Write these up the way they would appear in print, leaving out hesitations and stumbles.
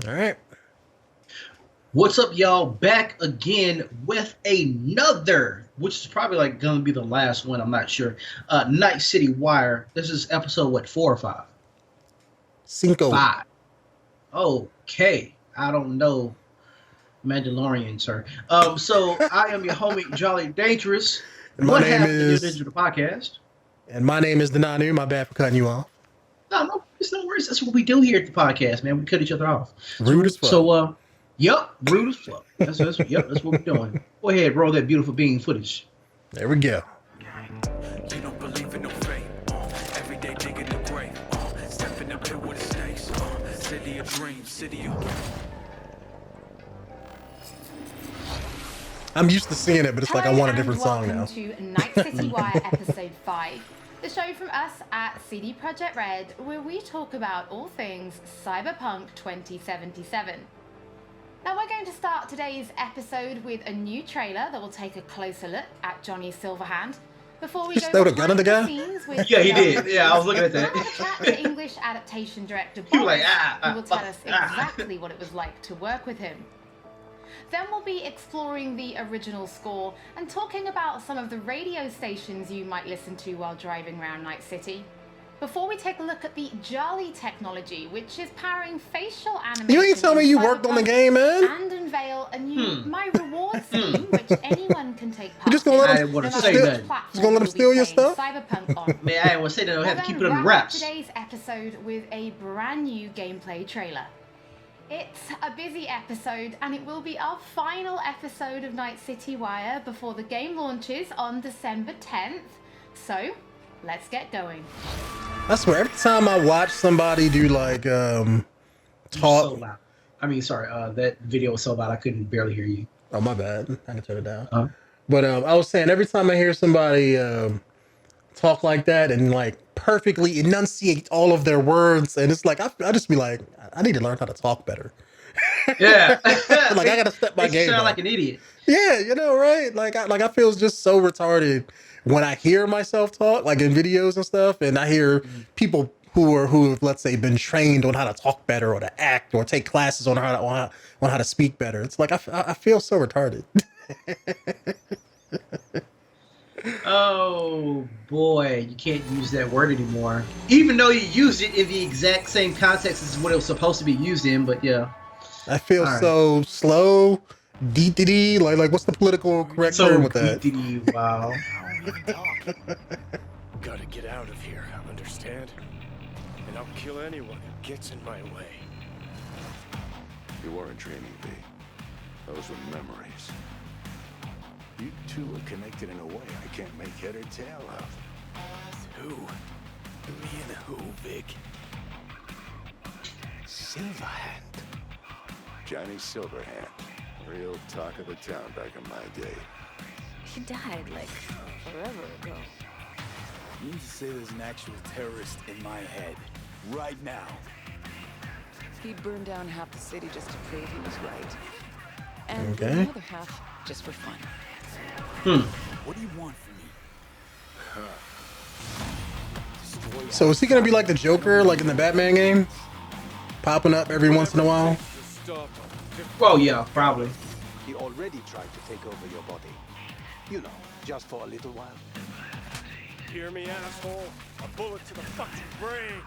All right. What's up, y'all? Back again with another, which is probably like gonna be the last one. I'm not sure. Night City Wire. This is episode what, 4 or 5? Cinco. 5. Okay. I don't know, Mandalorian, sir. So I am your homie, Jolly Dangerous. And my One name half of the New is Digital Podcast. Denonu. My bad for cutting you off. No, it's no worries. That's what we do here at the podcast, man. We cut each other off. Rude as fuck. Yup, rude as fuck. That's what we're doing. Go ahead, roll that beautiful bean footage. There we go. You don't believe in no fate. Every day digging the grave. Step in the pit with the snakes. City of dreams, city of... I'm used to seeing it, but it's like I want a different song now. Welcome to Night City Wire episode 5, the show from us at CD Projekt Red, where we talk about all things Cyberpunk 2077. Now we're going to start today's episode with a new trailer that will take a closer look at Johnny Silverhand. Before we He go stole a gun at the guy? scenes with Yeah, he did. Yeah, I was looking at we'll that. have a chat with English adaptation director He was Boris, like, who will tell us exactly what it was like to work with him. Then we'll be exploring the original score and talking about some of the radio stations you might listen to while driving around Night City. Before we take a look at the JALI technology, which is powering facial animation. You ain't tell me you worked on the game, man. And unveil a new My Reward scheme, which anyone can take part You just gonna let I him? didn't want to no say matter nothing. which platform Just gonna let him you'll be steal your playing stuff? Cyberpunk on. Man, I didn't want to say that. I have to keep it We'll under then wrap up wraps. today's episode with a brand new gameplay trailer. It's a busy episode, and it will be our final episode of Night City Wire before the game launches on December 10th. So, let's get going. I swear, every time I watch somebody do like So talk. loud. I mean, sorry. That video was so loud I couldn't barely hear you. Oh, my bad. I can turn it down. Uh-huh. But I was saying, every time I hear somebody talk like that and like perfectly enunciate all of their words, and it's like I just be like, I need to learn how to talk better. Yeah. Like I gotta step my Makes you game sound up. like an idiot. Yeah, you know, right? Like I feel just so retarded when I hear myself talk, like in videos and stuff, and I hear people who have, let's say, been trained on how to talk better or to act or take classes on how to speak better. It's like I feel so retarded. Oh boy, you can't use that word anymore. Even though you used it in the exact same context as what it was supposed to be used in, but yeah. I feel All right. so slow, DTD. Like what's the political correct term with that? Wow. Gotta get out of here, understand? And I'll kill anyone who gets in my way. You weren't dreaming, V. Those were memories. You two are connected in a way I can't make head or tail of. Who? Me and who, Vic? Silverhand. Johnny Silverhand. Real talk of the town back in my day. He died like forever ago. You mean to say there's an actual terrorist in my head, right now? He burned down half the city just to prove he was right. And Okay. the other half just for fun. What do you want from me? Destroy So is he gonna be like the Joker, like in the Batman game, popping up every once in a while? Well, yeah, probably. He already tried to take over your body. You know, just for a little while. Hear me, asshole? A bullet to the fucking brain.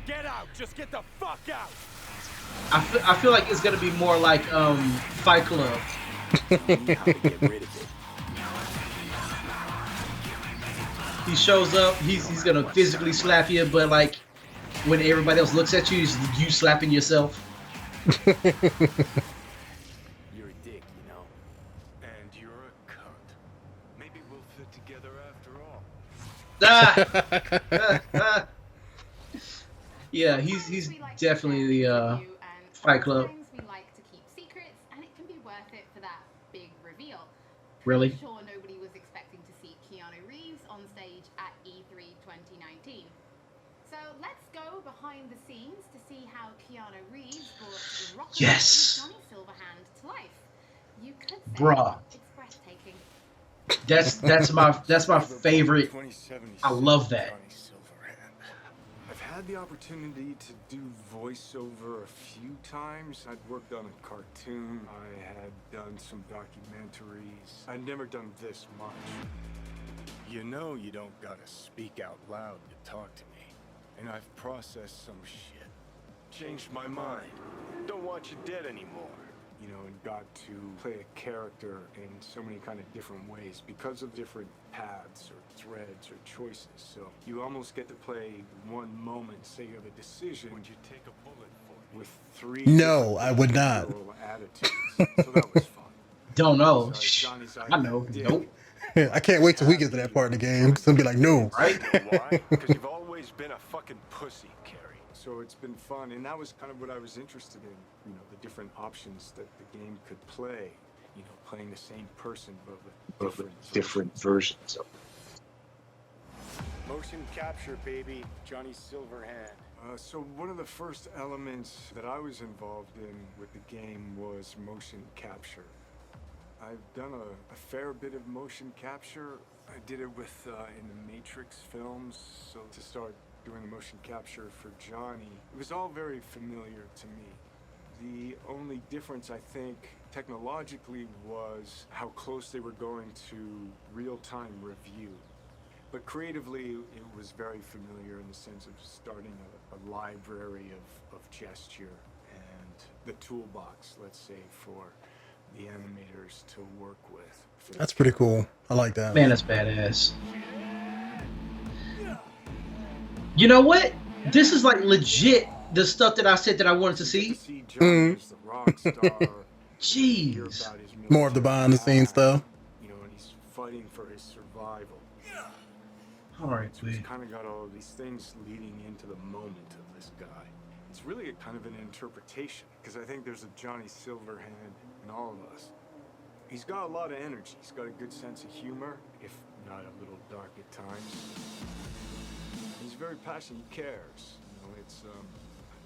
Get out! Just get the fuck out! I feel like it's gonna be more like Fight Club. Tell me how to get rid of it. He shows up, he's gonna physically slap you, but like when everybody else looks at you, it's you slapping yourself. You're a dick, you know. And you're a cunt. Maybe we'll fit together after all. Yeah, he's definitely the Fight Club. Sometimes we like to keep secrets, and it can be worth it for that big reveal. Really? Pretty sure nobody was expecting to see Keanu Reeves on stage at E3 2019. So let's go behind the scenes to see how Keanu Reeves brought rock Yes. Johnny Silverhand to life. You could say Bruh. it's breathtaking. That's my favorite. I love that. I've had the opportunity to do voiceover a few times. I'd worked on a cartoon. I had done some documentaries. I'd never done this much. You know you don't gotta speak out loud to talk to me. And I've processed some shit. Changed my mind. Don't want you dead anymore. You know, and got to play a character in so many kind of different ways because of different paths or threads or choices. So you almost get to play one moment, say you have a decision. Would you take a bullet for with three? No, I would not. Attitudes. So that was fun. Don't know. So Johnny's I know. Nope. I can't wait till we get to that part in the game. Cause I'll be like, no. Right? Why? Because you've always been a fucking pussy, Carrie. So it's been fun, and that was kind of what I was interested in. You know, the different options that the game could play. You know, playing the same person but with different versions of it. Motion capture, baby. Johnny Silverhand. So one of the first elements that I was involved in with the game was motion capture. I've done a fair bit of motion capture. I did it with in the Matrix films. So to start doing the motion capture for Johnny, it was all very familiar to me. The only difference, I think, technologically was how close they were going to real-time review. But creatively, it was very familiar in the sense of starting a library of gesture and the toolbox, let's say, for the animators to work with. That's pretty cool. I like that. Man, that's badass. You know what? This is like legit the stuff that I said that I wanted to see. Jeez. More of the behind the scenes stuff. You know, and he's fighting for his survival. All right, so he's kind of got all of these things leading into the moment of this guy. It's really a kind of an interpretation, because I think there's a Johnny Silverhand in all of us. He's got a lot of energy. He's got a good sense of humor, if not a little dark at times. He's very passionate. He cares. You know, it's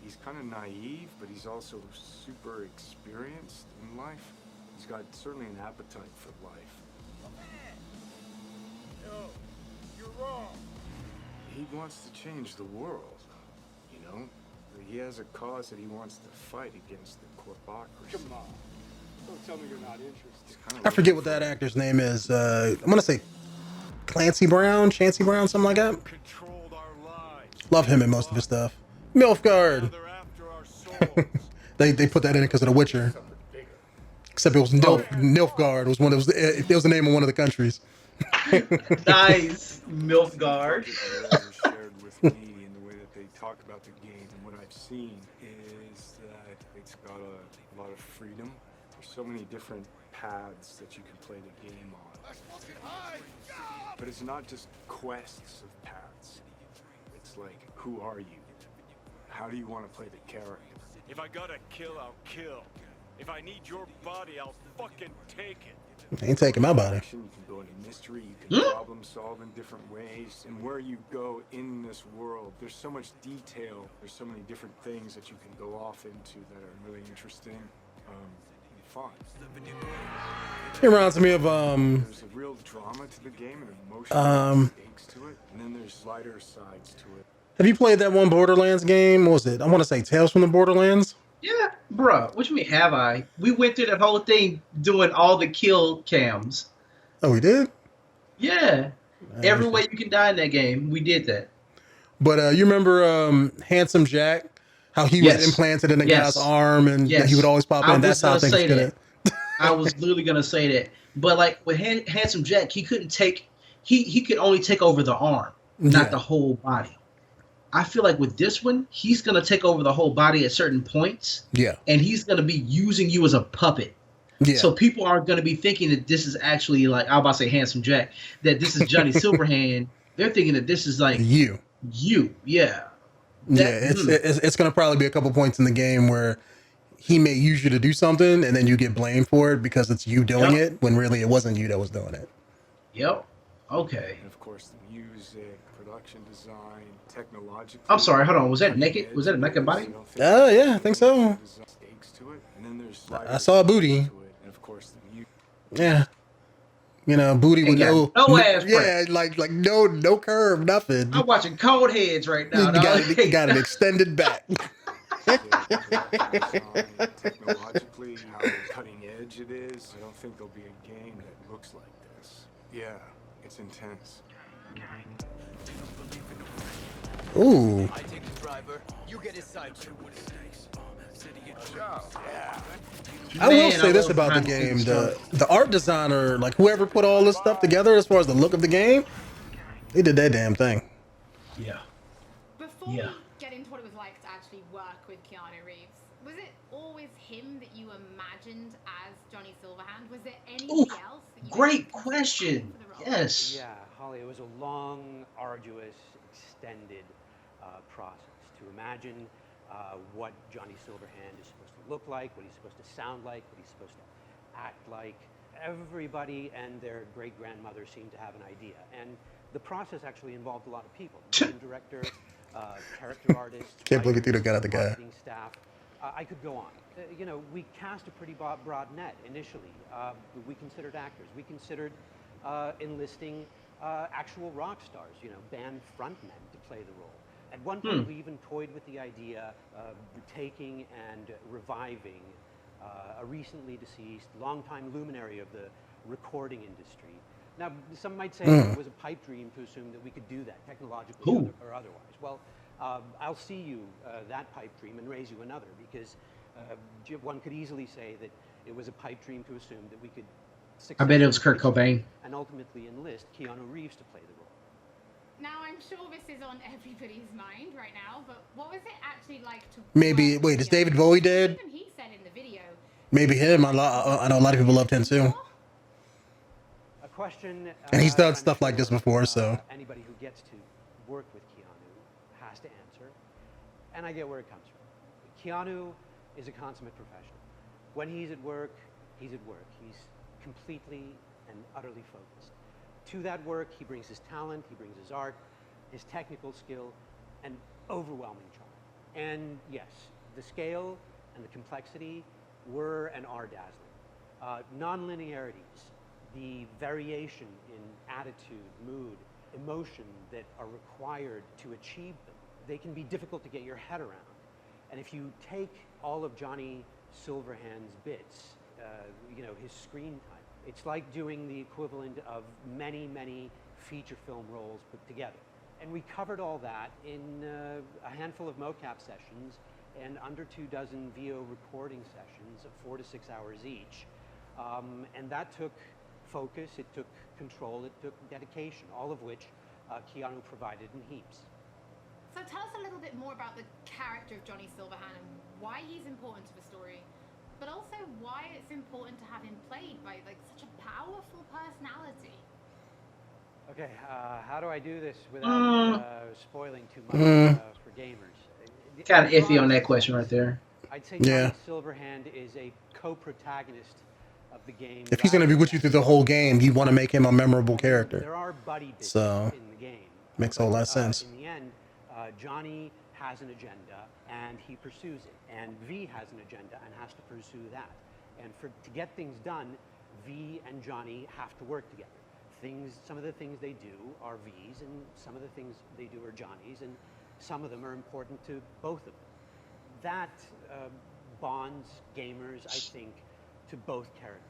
he's kind of naive, but he's also super experienced in life. He's got certainly an appetite for life. No, you're wrong. He wants to change the world. You know, he has a cause that he wants to fight against the corpocracy. Come on, don't tell me you're not interested. I forget what that actor's name is. I'm gonna say Chancey Brown, something like that. Love him in most of his stuff. Milfgard. they put that in because of The Witcher. Except it was Nilfgaard was one. It was the name of one of the countries. Nice, Milfgard. Shared with me in the way that they talk about the game, and what I've seen is that it's got a lot of freedom. There's so many different paths that you can play the game on. But it's not just quests of paths. It's like, who are you? How do you want to play the character? If I gotta kill, I'll kill. If I need your body, I'll fucking take it. I ain't taking my body. You can go into mystery, you can problem solve in different ways. And where you go in this world, there's so much detail. There's so many different things that you can go off into that are really interesting and fun. It reminds me of There's a real drama to the game and emotional stakes to it, and then there's lighter sides to it. Have you played that one Borderlands game? What was it? I want to say Tales from the Borderlands. Yeah, bruh. What you mean, have I? We went through that whole thing doing all the kill cams. Oh, we did? Yeah. Every way you can die in that game, we did that. But you remember Handsome Jack? How he was implanted in a guy's arm and he would always pop in. That's how things get it. I was literally going to say that. But like with Handsome Jack, he couldn't take... He could only take over the arm, not the whole body. I feel like with this one, he's going to take over the whole body at certain points. Yeah. And he's going to be using you as a puppet. Yeah. So people aren't going to be thinking that this is actually like, I was about to say Handsome Jack, that this is Johnny Silverhand. They're thinking that this is like you. Yeah. It's going to probably be a couple points in the game where he may use you to do something and then you get blamed for it because it's you doing it when really it wasn't you that was doing it. Yep. Okay. And of course, the music, production design, technological. I'm sorry, hold on. Was that naked? Was that a naked body? Yeah, I think so. I saw a booty. And of course, Yeah. You know, booty with Ain't got no ass yeah, crack. like no curve, nothing. I'm watching Cold Heads right now. You Dog. got an extended back. Yeah, the graphic design, technologically, how cutting edge it is. I don't think there'll be a game that looks like this. Yeah, it's intense. Ooh. I take the driver, you get his side. I will Man, say I this love about the behind-the-scenes game: stuff. the art designer, like whoever put all this stuff together, as far as the look of the game, they did that damn thing. Yeah. Before Yeah. we get into what it was like to actually work with Keanu Reeves, was it always him that you imagined as Johnny Silverhand? Was there Ooh, anybody else that you great considered question. for the role? Yes. Yeah, Holly, it was a long, arduous, extended process to imagine what Johnny Silverhand is supposed to look like, what he's supposed to sound like, what he's supposed to act like. Everybody and their great-grandmother seemed to have an idea. And the process actually involved a lot of people. Game director, character artists, Can't believe writers, Tito got out the guy. marketing staff. I could go on. You know, we cast a pretty broad net initially. We considered actors. We considered enlisting actual rock stars, you know, band frontmen to play the role. At one point, we even toyed with the idea of taking and reviving a recently deceased, longtime luminary of the recording industry. Now, some might say it was a pipe dream to assume that we could do that technologically or otherwise. Well, I'll see you that pipe dream and raise you another, because one could easily say that it was a pipe dream to assume that we could I bet it was Kurt Cobain. and ultimately enlist Keanu Reeves to play the role. Now, I'm sure this is on everybody's mind right now, but what was it actually like to Maybe work wait, with is Keanu? David Bowie dead? Even he said in the video, Maybe him. I know a lot of people loved him too. A question, And he's done I'm stuff like this before, so. anybody who gets to work with Keanu has to answer, and I get where it comes from. Keanu is a consummate professional. When he's at work, he's at work. He's completely and utterly focused. To that work, he brings his talent, he brings his art, his technical skill, and overwhelming charm. And yes, the scale and the complexity were and are dazzling. Non-linearities, the variation in attitude, mood, emotion that are required to achieve them, they can be difficult to get your head around. And if you take all of Johnny Silverhand's bits, you know, his screen time, it's like doing the equivalent of many, many feature film roles put together. And we covered all that in a handful of mocap sessions and under 24 VO recording sessions of 4 to 6 hours each. And that took focus, it took control, it took dedication, all of which Keanu provided in heaps. So tell us a little bit more about the character of Johnny Silverhand and why he's important to the story, but also why it's important to have him played by like such a powerful personality. Okay, how do I do this without spoiling too much for gamers? Kind of iffy on that question right there. I'd say Yeah. Johnny Silverhand is a co-protagonist of the game. If he's gonna be with you through the whole game, you want to make him a memorable character. There are buddy bits So, in the game. makes a whole lot of sense. In the end, Johnny has an agenda and he pursues it, and V has an agenda and has to pursue that. And to get things done, V and Johnny have to work together. Some of the things they do are V's, and some of the things they do are Johnny's, and some of them are important to both of them. That bonds gamers, I think, to both characters.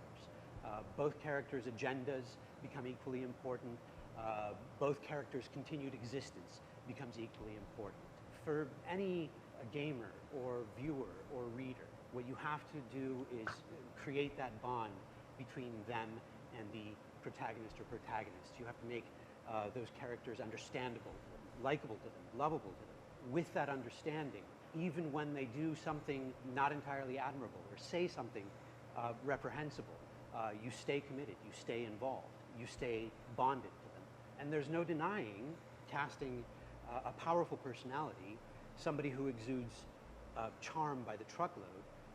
Both characters' agendas become equally important. Both characters' continued existence becomes equally important. For any gamer or viewer or reader, what you have to do is create that bond between them and the protagonist or protagonists. You have to make those characters understandable to them, likable to them, lovable to them. With that understanding, even when they do something not entirely admirable or say something reprehensible, you stay committed, you stay involved, you stay bonded to them. And there's no denying casting a powerful personality, somebody who exudes charm by the truckload,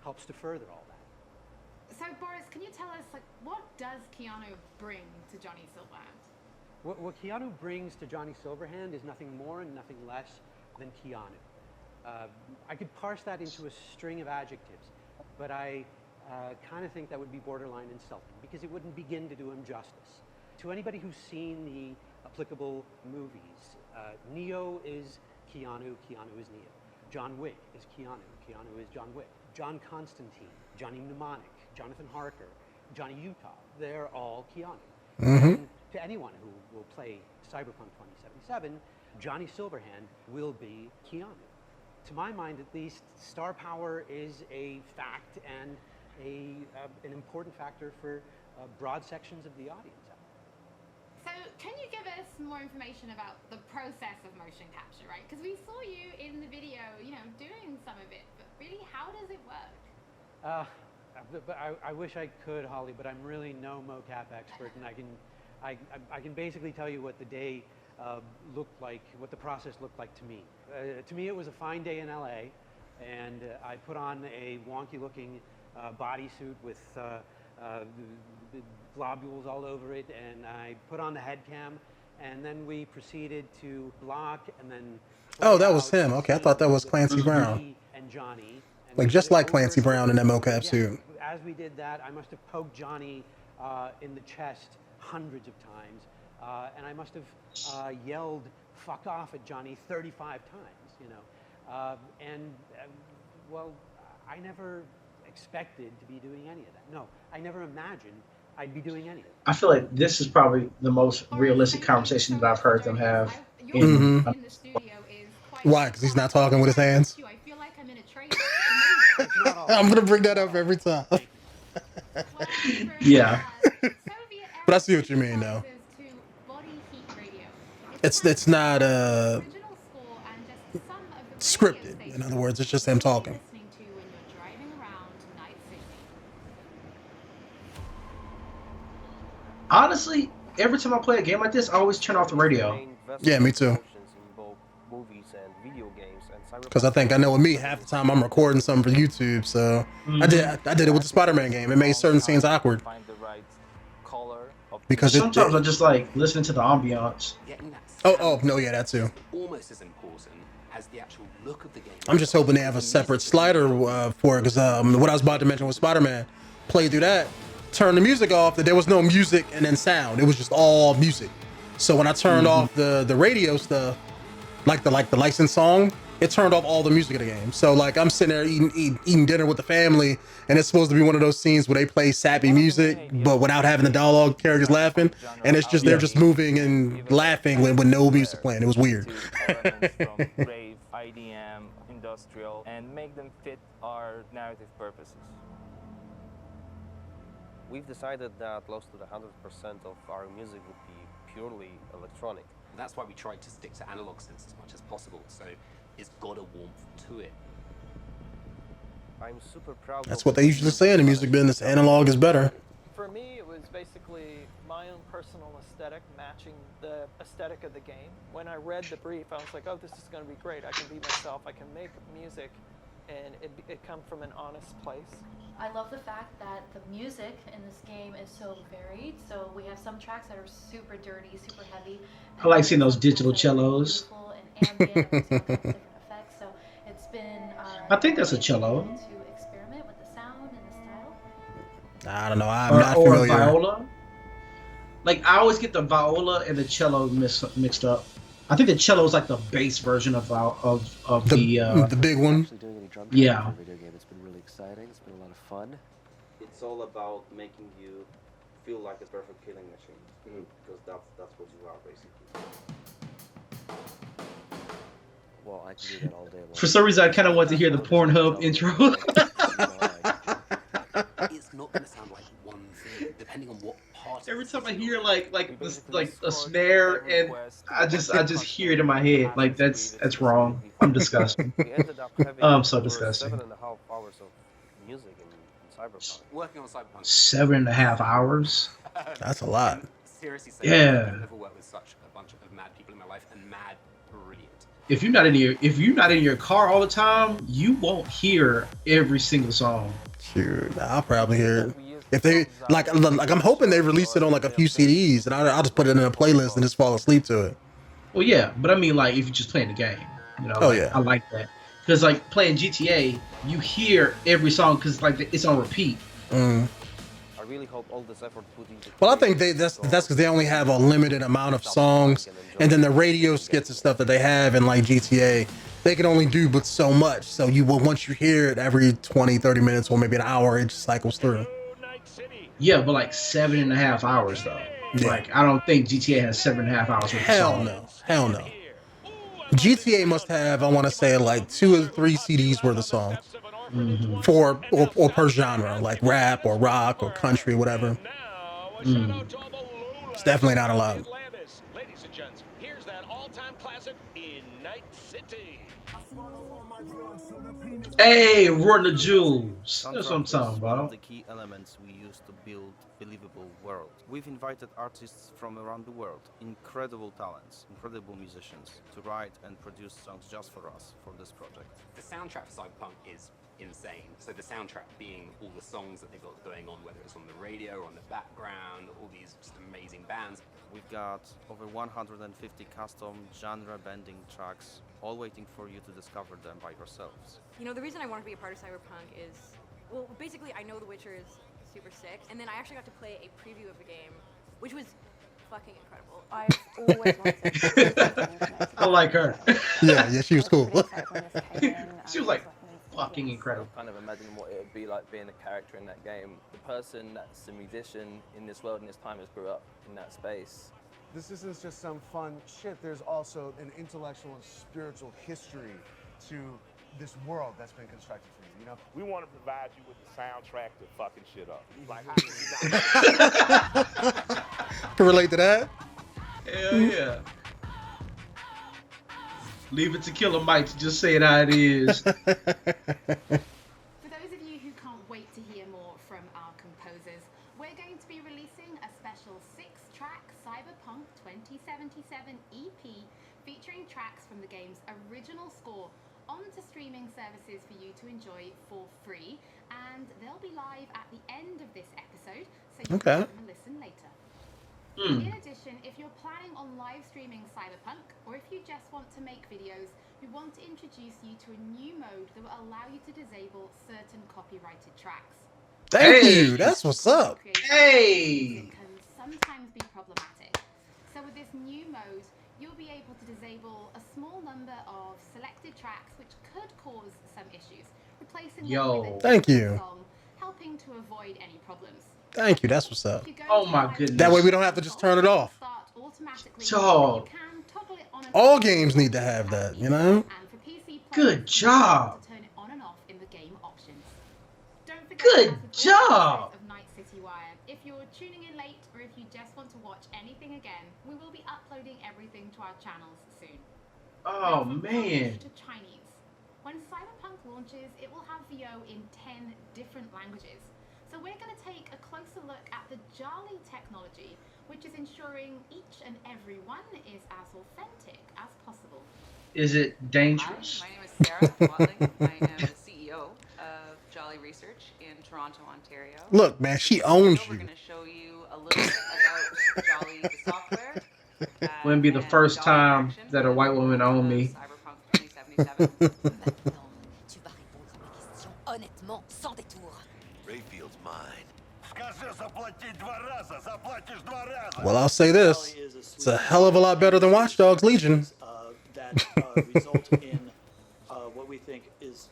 helps to further all that. So Boris, can you tell us, like, what does Keanu bring to Johnny Silverhand? What Keanu brings to Johnny Silverhand is nothing more and nothing less than Keanu. I could parse that into a string of adjectives, but I kind of think that would be borderline insulting because it wouldn't begin to do him justice. to anybody who's seen the applicable movies, Neo is Keanu, Keanu is Neo. John Wick is Keanu, Keanu is John Wick. John Constantine, Johnny Mnemonic, Jonathan Harker, Johnny Utah, they're all Keanu. And to anyone who will play Cyberpunk 2077, Johnny Silverhand will be Keanu. To my mind, at least, star power is a fact and an important factor for broad sections of the audience. So, can you give us more information about the process of motion capture, right? Because we saw you in the video, doing some of it, but really, how does it work? I wish I could, Holly, but I'm really no mocap expert, and I can basically tell you what the day looked like, what the process looked like to me. To me, it was a fine day in LA, and I put on a wonky-looking bodysuit with globules all over it, and I put on the head cam, and then we proceeded to block, and then... Oh, that was him. Okay, I thought that was Clancy Brown. And Johnny. And Like, just like Clancy Brown in that mocap suit. As we did that, I must have poked Johnny in the chest hundreds of times, and I must have yelled "fuck off" at Johnny 35 times, well, I never expected to be doing any of that. No, I never imagined I'd be doing any of it. I feel like this is probably the most realistic conversation that I've heard them have. In In the studio is quite Why? Because he's not talking with his hands? I feel like I'm in a trailer. I'm going to bring that up every time. Yeah. But I see what you mean, though. It's not scripted. In other words, it's just him talking. Honestly, every time I play a game like this, I always turn off the radio. Yeah, me too. Because I know with me, half the time I'm recording something for YouTube, so I did it with the Spider-Man game. It made certain scenes awkward. Because sometimes I just like listening to the ambiance. Oh no, yeah, that too. Almost as important as the actual look of the game. I'm just hoping they have a separate slider for it, because what I was about to mention with Spider-Man, played through that, turned the music off, that there was no music and then sound. It was just all music. So when I turned off the radio stuff, like the licensed song, it turned off all the music of the game. So like I'm sitting there eating dinner with the family, and it's supposed to be one of those scenes where they play sappy music, but without having the dialogue, characters laughing, and it's just they're just moving and laughing with no music playing. It was weird. From rave, IDM, industrial, and make them fit our narrative purposes. We've decided that close to the 100% of our music would be purely electronic. That's why we tried to stick to analog synths as much as possible, so it's got a warmth to it. I'm super proud. That's what they usually say in the music business. Analog is better. For me, it was basically my own personal aesthetic matching the aesthetic of the game. When I read the brief, I was like, oh, this is going to be great. I can be myself. I can make music, and it come from an honest place. I love the fact that the music in this game is so varied. So we have some tracks that are super dirty, super heavy. I like seeing those digital cellos. And ambient, different effects. So it's been. I think that's a cello. To experiment with the sound and the style. I don't know. I'm not familiar. Or viola. Like I always get the viola and the cello mixed up. I think the cello is like the bass version of the big one. Yeah. It's been really exciting. It's been a lot of fun. It's all about making you feel like a perfect killing machine, because that's what you are basically. Well, I can do that all day long. For some reason, I kind of want to hear the Pornhub intro. It's not going to sound like one thing, depending on what part. Every time I hear like a snare, and I just hear it in my head. Like that's wrong. I'm disgusting. I'm so disgusting. 7.5 hours of music in Cyberpunk. Working on Cyberpunk. 7.5 hours. That's a lot. Seriously, yeah. I've never worked with such a bunch of mad people in my life, and mad brilliant. If you're not in your car all the time, you won't hear every single song. Sure, I'll probably hear it. If they like I'm hoping they release it on like a few CDs, and I'll just put it in a playlist and just fall asleep to it. Well, yeah, but I mean, like if you're just playing the game, yeah, I like that, because like playing GTA, you hear every song because like it's on repeat. I really hope all this effort put into. Well, I think that's because they only have a limited amount of songs, and then the radio skits and stuff that they have in like GTA, they can only do but so much. So you will, once you hear it every 20, 30 minutes or maybe an hour, it just cycles through. Yeah, but like 7.5 hours though. Yeah. Like I don't think GTA has 7.5 hours worth of Hell songs. no, hell no. GTA must have, I want to say, like 2 or 3 CDs worth of songs for or per genre, like rap or rock or country, whatever. It's definitely not a lot. Ladies and gents, here's that all-time classic in Night City. Hey, Run the Jewels. That's what I'm Soundtrack is talking one of about. the key elements we use to build believable world. We've invited artists from around the world, incredible talents, incredible musicians, to write and produce songs just for us for this project. The soundtrack for Cyberpunk is insane. So the soundtrack being all the songs that they've got going on, whether it's on the radio or on the background, all these just amazing bands. We've got over 150 custom genre-bending tracks, all waiting for you to discover them by yourselves. You know, the reason I wanted to be a part of Cyberpunk is, well, basically I know The Witcher is super sick, and then I actually got to play a preview of the game, which was fucking incredible. I've always wanted to. I like her. Yeah, she was cool. She was like fucking incredible. Kind of imagining what it would be like being a character in that game. The person that's a musician in this world and this time has grew up in that space. This isn't just some fun shit. There's also an intellectual and spiritual history to this world that's been constructed for you, you know? We want to provide you with the soundtrack to fucking shit up. Like, Can relate to that? Hell yeah. Leave it to Killer Mike to just say it how it is. For those of you who can't wait to hear more from our composers, we're going to be releasing a special 6-track Cyberpunk 2077 EP featuring tracks from the game's original score onto streaming services for you to enjoy for free, and they'll be live at the end of this episode, so you can come and listen later. In addition, if you're planning on live streaming Cyberpunk, or if you just want to make videos, we want to introduce you to a new mode that will allow you to disable certain copyrighted tracks. Thank you. That's what's up. Hey! It can sometimes be problematic. So with this new mode, you'll be able to disable a small number of selected tracks which could cause some issues, replacing them with a Thank you. song, helping to avoid any problems. Thank you. That's what's up. Oh my goodness. That way we don't have to just turn it off. Dog. All games need to have that, you know? Good job. Turn it on and off in the game options. Don't forget Good job. of Night City Wire. If you're tuning in late or if you just want to watch anything again, we will be uploading everything to our channels soon. Oh From man. Polish to Chinese. When Cyberpunk launches, it will have VO in 10 different languages. So we're going to take a closer look at the JALI technology, which is ensuring each and every one is as authentic as possible. Is it dangerous? Hi, my name is Sarah Watling. I am the CEO of JALI Research in Toronto, Ontario. Look, man, she owns We're you. going to show you a little bit about JALI, the software. Wouldn't be the first time that a white woman owned me. Cyberpunk 2077. Honnêtement, sans détour. Rayfield's mine. Well, I'll say this. It's a hell of a lot better than Watch Dogs Legion. That result in what we think is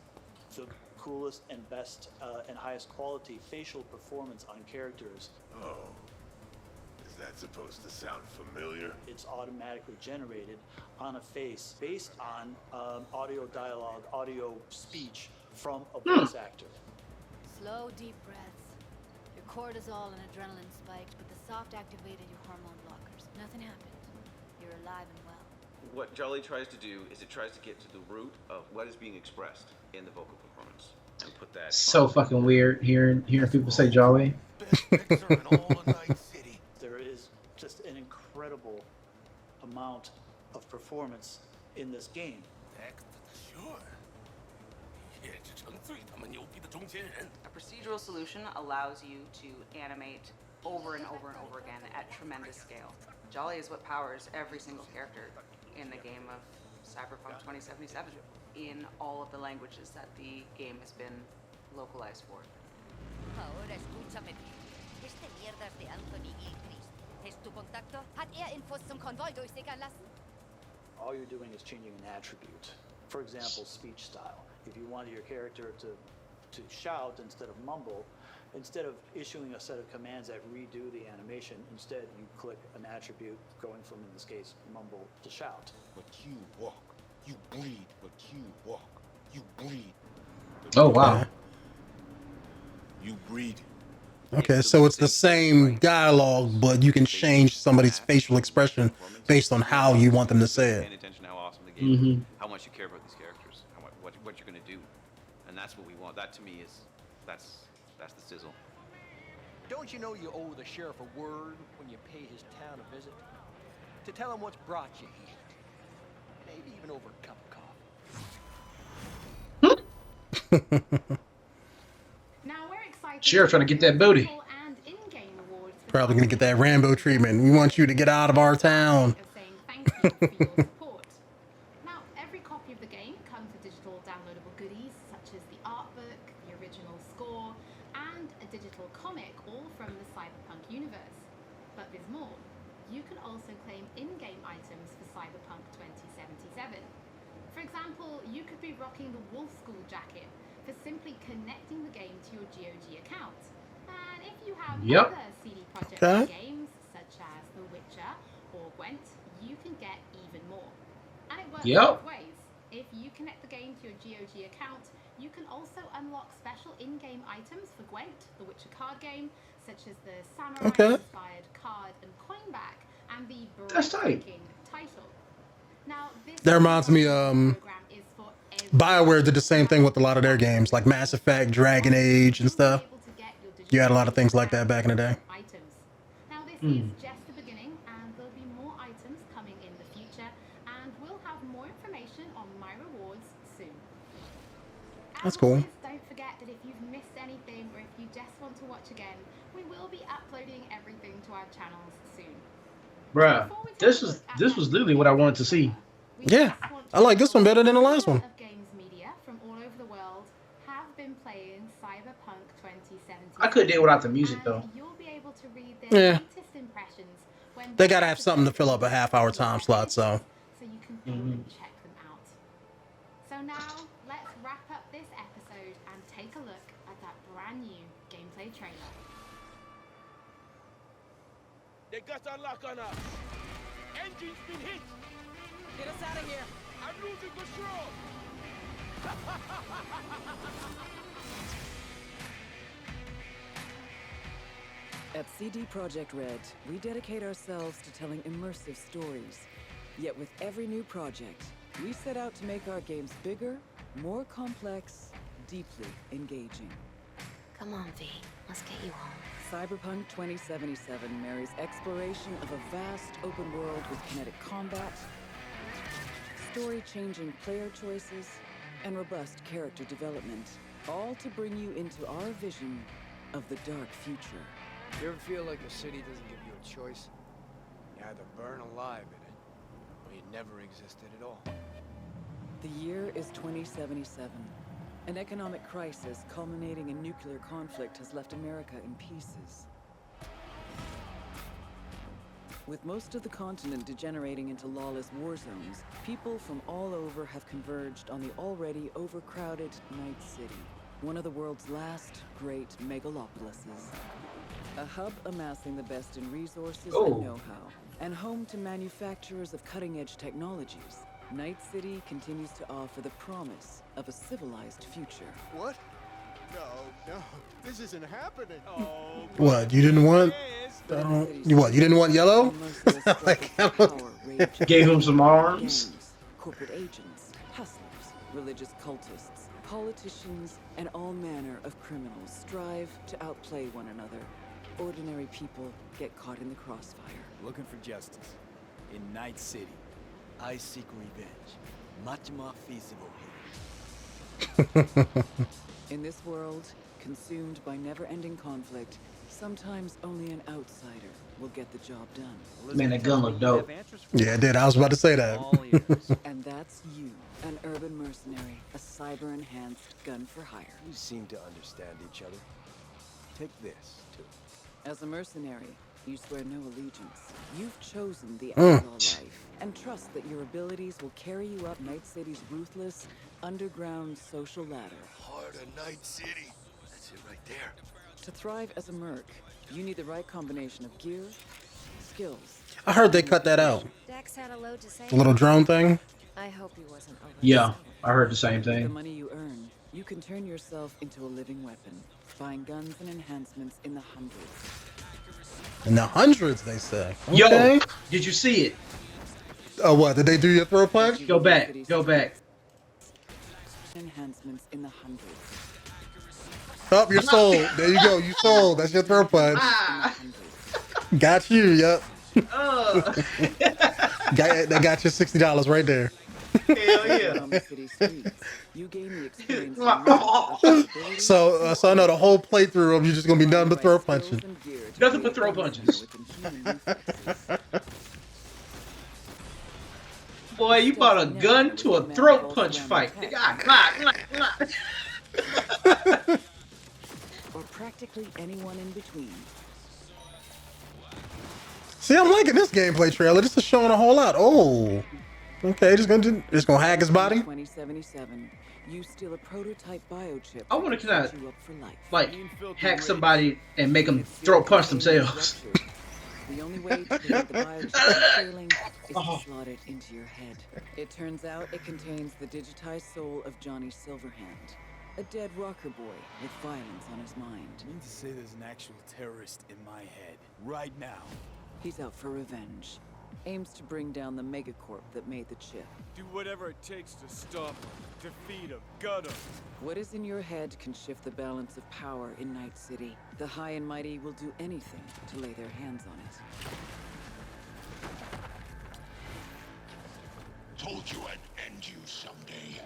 the coolest and best and highest quality facial performance on characters. Oh. Is that supposed to sound familiar? It's automatically generated on a face based on audio dialogue, audio speech from a voice actor. Slow, deep breaths. Your cortisol and adrenaline spiked, but the soft activated your hormone blockers. Nothing happened. You're alive and well. What JALI tries to do is it tries to get to the root of what is being expressed in the vocal performance and put that. So fucking weird hearing people say Jolly. There is just an incredible amount of performance in this game. A procedural solution allows you to animate over and over and over again at tremendous scale. JALI is what powers every single character in the game of Cyberpunk 2077 in all of the languages that the game has been localized for. Ahora escúchame bien. Vermischte Mierda de Anthony Gilchrist. Hast du Kontakte? Hat Infos zum Konvoi durchsickern lassen? All you're doing is changing an attribute. For example, speech style. If you wanted your character to shout instead of mumble, instead of issuing a set of commands that redo the animation, instead you click an attribute going from, in this case, mumble to shout. But you walk. You breathe, but you walk. You breathe. Oh wow. You breathe. Okay, so it's the same dialogue, but you can change somebody's facial expression based on how you want them to say it. Paying attention to how awesome the game is, how much you care about these characters, what you're gonna do, and that's what we want. That to me is that's the sizzle. Don't you know you owe the sheriff a word when you pay his town a visit? To tell him what's brought you here. Maybe even over a cup of coffee. Now we're excited. Sheriff trying to get that booty. And in-game rewards for Probably gonna get that Rambo treatment. We want you to get out of our town. saying thank you for your support. Now, every copy of the game comes with digital downloadable goodies such as the art book, the original score, and a digital comic, all from the Cyberpunk universe. But there's more. You can also claim in-game items for Cyberpunk 2077. For example, you could be rocking the Wolf School jacket for simply connecting the game to your GOG account. And if you have other CD Projekt games, such as The Witcher or Gwent, you can get even more. And it works both ways. If you connect the game to your GOG account, you can also unlock special in-game items for Gwent, the Witcher card game, such as the samurai-inspired card and coin back, and the breathtaking title. Now, this That reminds me, BioWare did the same thing with a lot of their games, like Mass Effect, Dragon Age, and stuff. You had a lot of things like that back in the day. Now, this is just the beginning, and there'll be more items coming in the future, and we'll have more information on my rewards soon. That's cool. Don't forget that if you've missed anything, or if you just want to watch again, we will be uploading everything to our channels soon. Bruh, this was literally what I wanted to see. Yeah, I like this one better than the last one. Of games media from all over the world have been playing Cyberpunk 2077. I could do without the music though. You'll be able to read their Yeah. latest impressions when They gotta have something to fill up a half-hour time slot, so. so you can go and check them out. So now, let's wrap up this episode and take a look at that brand new gameplay trailer. They got a lock on us. Engine's been hit. Get us out of here. I'm losing control. At CD Projekt Red, we dedicate ourselves to telling immersive stories. Yet with every new project, we set out to make our games bigger, more complex, deeply engaging. Come on, V. Let's get you home. Cyberpunk 2077 marries exploration of a vast open world with kinetic combat, story-changing player choices, and robust character development, all to bring you into our vision of the dark future. You ever feel like the city doesn't give you a choice? You either burn alive in it, or you never existed at all. The year is 2077. An economic crisis culminating in nuclear conflict has left America in pieces. With most of the continent degenerating into lawless war zones, people from all over have converged on the already overcrowded Night City, one of the world's last great megalopolises. A hub amassing the best in resources and know-how, and home to manufacturers of cutting-edge technologies. Night City continues to offer the promise of a civilized future. What? No, this isn't happening. Oh, What, you didn't want? You didn't want yellow? Like, gave him some arms. Gangs, corporate agents, hustlers, religious cultists, politicians, and all manner of criminals strive to outplay one another. Ordinary people get caught in the crossfire. Looking for justice. In Night City, I seek revenge. Much more feasible here. In this world, consumed by never-ending conflict, sometimes only an outsider will get the job done. Man, that gun look dope. Yeah, it did. I was about to say that. And that's you, an urban mercenary, a cyber-enhanced gun for hire. We seem to understand each other. Take this, too. As a mercenary, you swear no allegiance. You've chosen the Mm. outlaw life and trust that your abilities will carry you up Night City's ruthless, underground social ladder. Heart of Night City. That's it right there. To thrive as a merc, you need the right combination of gear, skills. I heard they cut that out. Dex had a load to say. The little drone thing. I hope he wasn't over. Yeah, I heard the same With the thing. money you earn, you can turn yourself into a living weapon, buying guns and enhancements in the hundreds. In the hundreds, they say. Yo, Okay. did you see it? Oh, what? Did they do your throw punch? Go back. Go back. Enhancements in the hundreds. Oh, you're sold. There you go. You sold. That's your throw punch. Got you. Yep. That got you $60 right there. Hell yeah. You gain the experience. So I know the whole playthrough of you just gonna be nothing but throw punching. Nothing but throw punches. Boy, you brought a gun to a throat punch fight. Or practically anyone in between. See, I'm liking this gameplay trailer. This is showing a whole lot. Oh, okay. Just gonna hack his body. 2077. You steal a prototype biochip. I want to kind set you up for life. of like hack somebody and make them throat punch themselves. The only way to prevent the biochip from failing is to slot it into your head. It turns out it contains the digitized soul of Johnny Silverhand, a dead rocker boy with violence on his mind. I mean to say there's an actual terrorist in my head right now. He's out for revenge. Aims to bring down the megacorp that made the chip. Do whatever it takes to stop him, defeat him, gut him. What is in your head can shift the balance of power in Night City. The high and mighty will do anything to lay their hands on it. Told you I'd end you someday.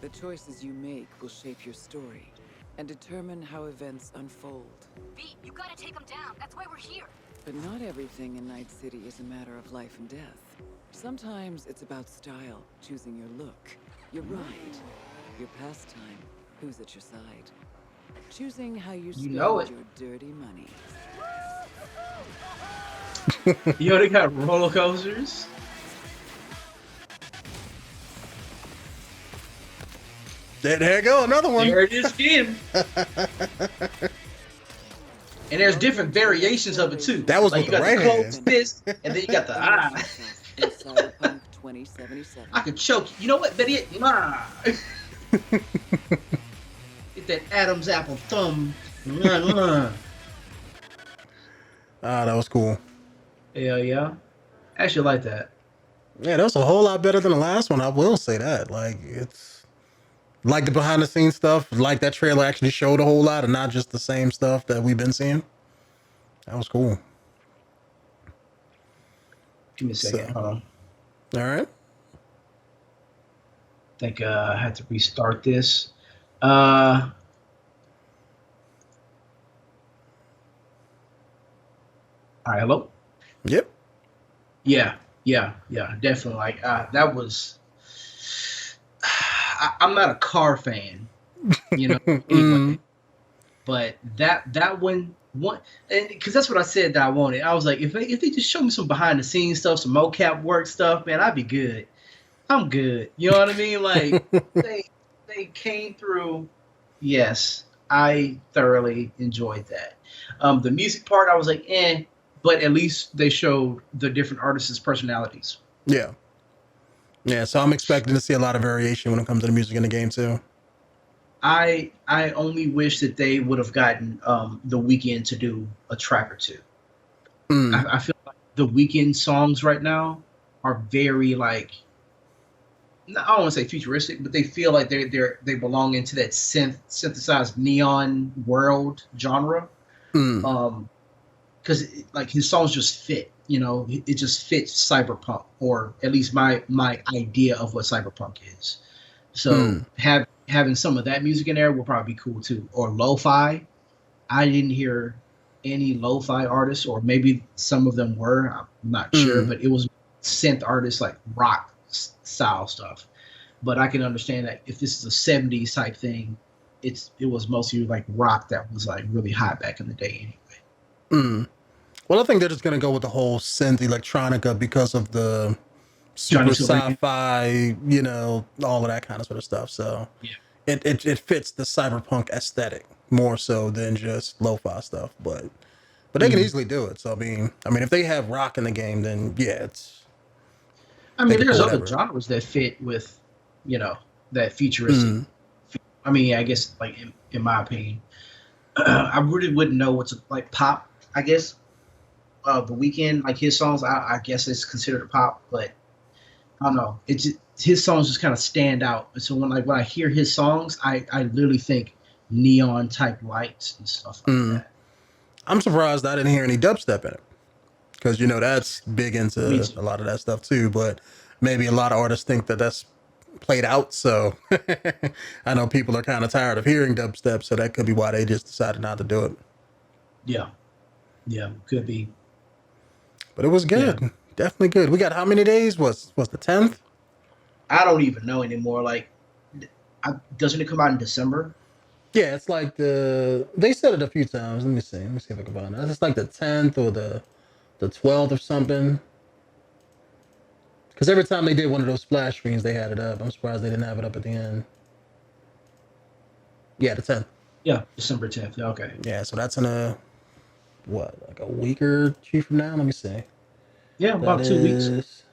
The choices you make will shape your story and determine how events unfold. B, you gotta take him down. That's why we're here. But not everything in Night City is a matter of life and death. Sometimes it's about style, choosing your look, your ride, your pastime, who's at your side. Choosing how you spend know it. your dirty money. Yo, they got roller coasters. There you go, another one. There it is again. And there's different variations of it too. That was like with you the got right the closed hand. fist, and then you got the eye. In Cyberpunk 2077. I could choke you. You know what? Betty? Get that Adam's apple thumb. Ah, that was cool. Yeah. I actually like that. Yeah, that was a whole lot better than the last one. I will say that. Like, it's like the behind the scenes stuff. Like that trailer actually showed a whole lot and not just the same stuff that we've been seeing. That was cool. Give me a second. Hold on. All right. I think I had to restart this. All right, hello? Yep. Yeah, definitely. Like that was. I'm not a car fan, you know. Anyway, but that one, and because that's what I said that I wanted. I was like, if they just show me some behind the scenes stuff, some mocap work stuff, man, I'd be good. I'm good. You know what I mean? Like they came through. Yes, I thoroughly enjoyed that. The music part, I was like, but at least they showed the different artists' personalities. Yeah. Yeah, so I'm expecting to see a lot of variation when it comes to the music in the game too. I only wish that they would have gotten the Weeknd to do a track or two. I feel like the Weeknd songs right now are very like, I don't want to say futuristic, but they feel like they belong into that synthesized neon world genre. Because like his songs just fit, you know, it just fits cyberpunk, or at least my idea of what cyberpunk is. So having some of that music in there will probably be cool too. Or lo-fi. I didn't hear any lo-fi artists, or maybe some of them were. I'm not sure, but it was synth artists, like rock style stuff. But I can understand that if this is a 70s type thing, it was mostly like rock that was like really hot back in the day anyway. Well, I think they're just gonna go with the whole synth electronica because of the super sci-fi, you know, all of that kind of sort of stuff. So it fits the cyberpunk aesthetic more so than just lo-fi stuff. But they can easily do it. So I mean, if they have rock in the game, then yeah, it's. I mean, there's other genres that fit with, you know, that futuristic. I mean, I guess like in my opinion, I really wouldn't know what's like pop. I guess The Weeknd, like his songs, I guess it's considered pop, but I don't know. It's just, his songs just kind of stand out. So when I hear his songs, I literally think neon type lights and stuff like that. I'm surprised I didn't hear any dubstep in it, because you know that's big into a lot of that stuff too. But maybe a lot of artists think that that's played out. So I know people are kind of tired of hearing dubstep, so that could be why they just decided not to do it. Yeah, could be. But it was good. Yeah. Definitely good. We got how many days? Was the 10th? I don't even know anymore. Like, doesn't it come out in December? Yeah, it's like they said it a few times. Let me see if I can find it. It's like the 10th or the 12th or something. Because every time they did one of those splash screens, they had it up. I'm surprised they didn't have it up at the end. Yeah, the 10th. Yeah, December 10th. Okay. Yeah, so that's in like a week or two from now? Let me see. Yeah, about 2 weeks.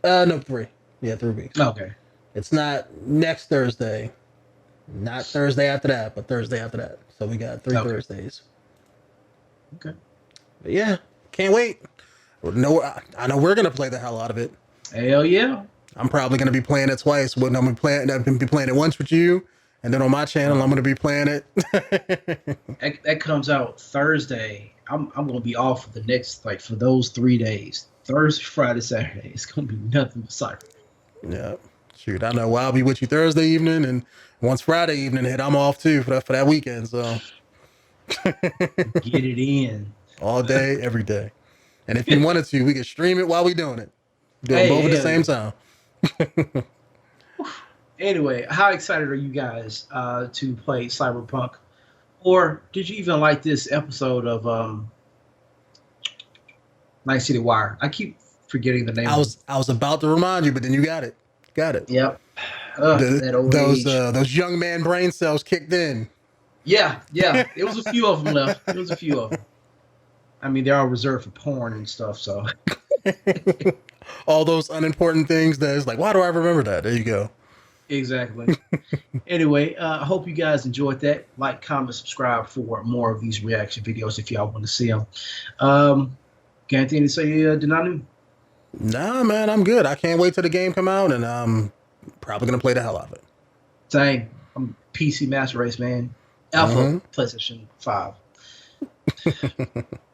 No, 3. Yeah, 3 weeks. Okay. It's not next Thursday. Not Thursday after that, but Thursday after that. So we got 3 Thursdays. Okay. But yeah, can't wait. I know we're gonna play the hell out of it. Hell yeah. I'm probably gonna be playing it twice. I'm gonna be playing it once with you, and then on my channel I'm gonna be playing it. that comes out Thursday. I'm gonna be off for the next for those 3 days. Thursday, Friday, Saturday. It's gonna be nothing but Cyber. Yeah. Shoot, I know. Well, I'll be with you Thursday evening, and once Friday evening hit, I'm off too for that weekend. So get it in all day, every day. And if you wanted to, we could stream it while we doing it. Do them both at the same time. Anyway, how excited are you guys to play Cyberpunk? Or did you even like this episode of Night City Wire? I keep forgetting the name. I was about to remind you, but then you got it. Yep. Those young man brain cells kicked in. Yeah. It was a few of them left. I mean, they're all reserved for porn and stuff, so. All those unimportant things that is like, why do I remember that? There you go. Exactly. Anyway, I hope you guys enjoyed that. Like, comment, subscribe for more of these reaction videos if y'all want to see them. Got anything to say, Denonu? Nah, man, I'm good. I can't wait till the game come out, and I'm probably going to play the hell out of it. Same. I'm PC Master Race, man. Alpha, PlayStation 5.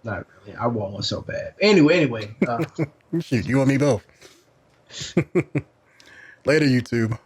Not really. I want one so bad. Anyway. Shoot, you and me both. Later, YouTube.